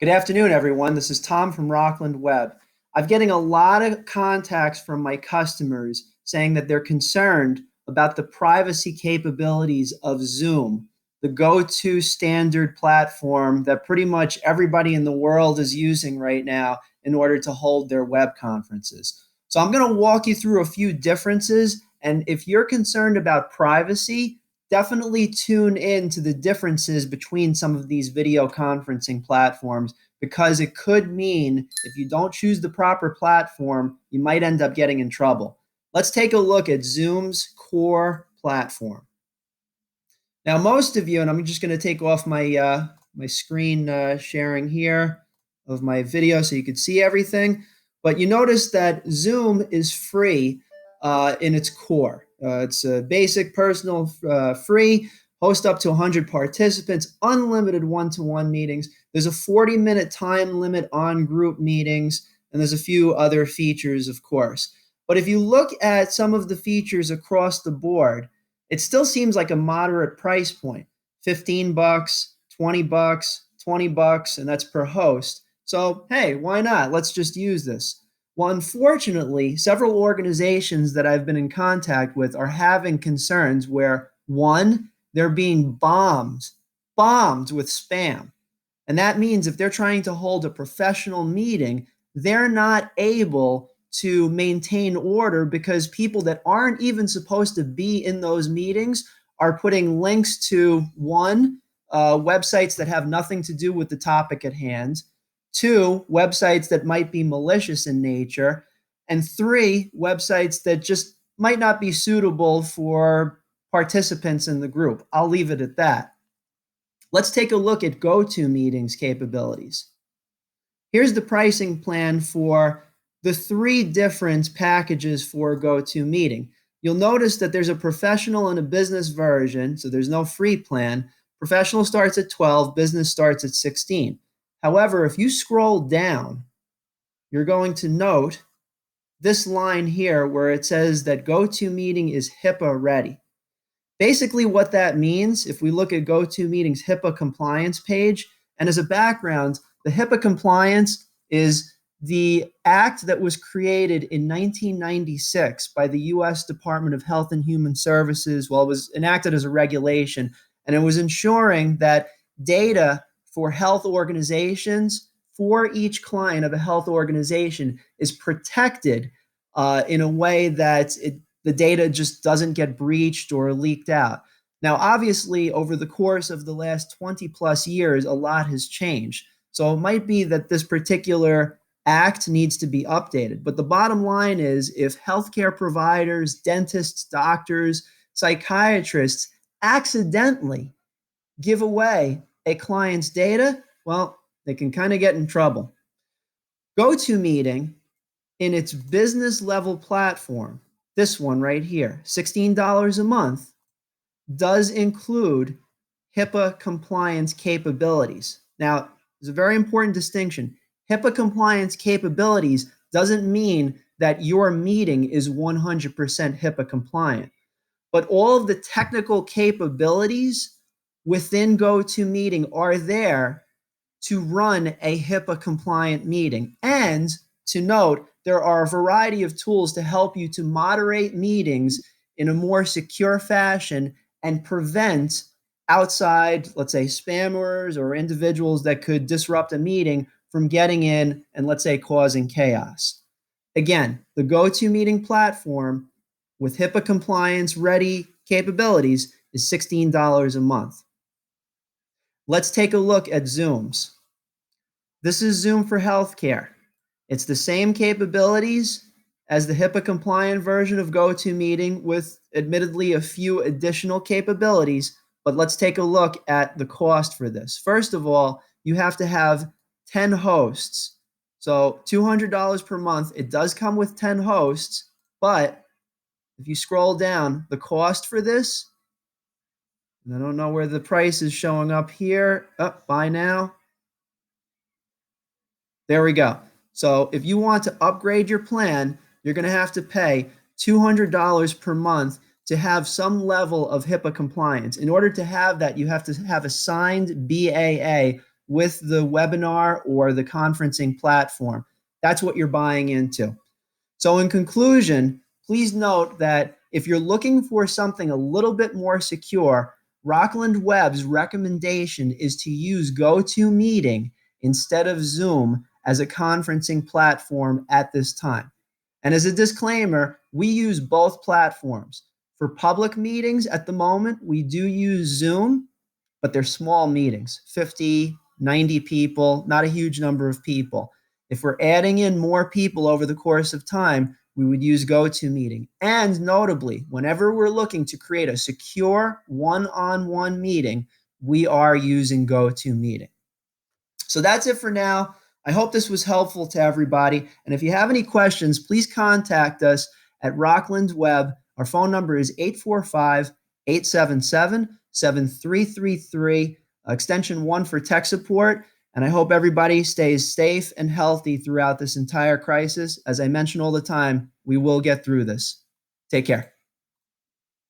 Good afternoon, everyone. This is Tom from Rockland Web. I'm getting a lot of contacts from my customers saying that they're concerned about the privacy capabilities of Zoom, the go-to standard platform that pretty much everybody in the world is using right now in order to hold their web conferences. So I'm going to walk you through a few differences, and if you're concerned about privacy, definitely tune in to the differences between some of these video conferencing platforms, because it could mean if you don't choose the proper platform, you might end up getting in trouble. Let's take a look at Zoom's core platform. Now, most of you, and I'm just going to take off my screen sharing here of my video so you can see everything. But you notice that Zoom is free in its core. It's a basic, personal, free, host up to 100 participants, unlimited one-to-one meetings. There's a 40-minute time limit on group meetings, and there's a few other features, of course. But if you look at some of the features across the board, it still seems like a moderate price point. 15 bucks, 20 bucks, 20 bucks, and that's per host. So, hey, why not? Let's just use this. Well, unfortunately, several organizations that I've been in contact with are having concerns where, one, they're being bombed with spam. And that means if they're trying to hold a professional meeting, they're not able to maintain order because people that aren't even supposed to be in those meetings are putting links to, one, websites that have nothing to do with the topic at hand, two, websites that might be malicious in nature, and three, websites that just might not be suitable for participants in the group. I'll leave it at that. Let's take a look at GoToMeeting's capabilities. Here's the pricing plan for the three different packages for GoToMeeting. You'll notice that there's a professional and a business version, so there's no free plan. Professional starts at 12, business starts at 16. However, if you scroll down, you're going to note this line here where it says that GoToMeeting is HIPAA ready. Basically what that means, if we look at GoToMeeting's HIPAA compliance page, and as a background, the HIPAA compliance is the act that was created in 1996 by the U.S. Department of Health and Human Services. Well, it was enacted as a regulation, and it was ensuring that data for health organizations, for each client of a health organization, is protected in a way that the data just doesn't get breached or leaked out. Now, obviously, over the course of the last 20 plus years, a lot has changed. So it might be that this particular act needs to be updated. But the bottom line is, if healthcare providers, dentists, doctors, psychiatrists accidentally give away a client's data, well, they can kind of get in trouble. GoToMeeting, in its business level platform, this one right here, $16 a month, does include HIPAA compliance capabilities. Now, there's a very important distinction. HIPAA compliance capabilities doesn't mean that your meeting is 100% HIPAA compliant, but all of the technical capabilities within GoToMeeting are there to run a HIPAA compliant meeting. And to note, there are a variety of tools to help you to moderate meetings in a more secure fashion and prevent outside, let's say, spammers or individuals that could disrupt a meeting from getting in and, let's say, causing chaos. Again, the GoToMeeting platform with HIPAA compliance ready capabilities is $16 a month. Let's take a look at Zoom's. This is Zoom for Healthcare. It's the same capabilities as the HIPAA compliant version of GoToMeeting with admittedly a few additional capabilities, but let's take a look at the cost for this. First of all, you have to have 10 hosts. So $200 per month. It does come with 10 hosts, but if you scroll down, the cost for this, and I don't know where the price is showing up here. Oh, buy now. There we go. So if you want to upgrade your plan, you're going to have to pay $200 per month to have some level of HIPAA compliance. In order to have that, you have to have a signed BAA with the webinar or the conferencing platform. That's what you're buying into. So in conclusion, please note that if you're looking for something a little bit more secure, Rockland Web's recommendation is to use GoToMeeting instead of Zoom as a conferencing platform at this time. And as a disclaimer, we use both platforms. For public meetings at the moment, we do use Zoom, but they're small meetings, 50, 90 people, not a huge number of people. If we're adding in more people over the course of time, we would use GoToMeeting. And notably, whenever we're looking to create a secure one-on-one meeting, we are using GoToMeeting. So that's it for now. I hope this was helpful to everybody. And if you have any questions, please contact us at Rockland Web. Our phone number is 845-877-7333, extension 1 for tech support. And I hope everybody stays safe and healthy throughout this entire crisis. As I mention all the time, we will get through this. Take care.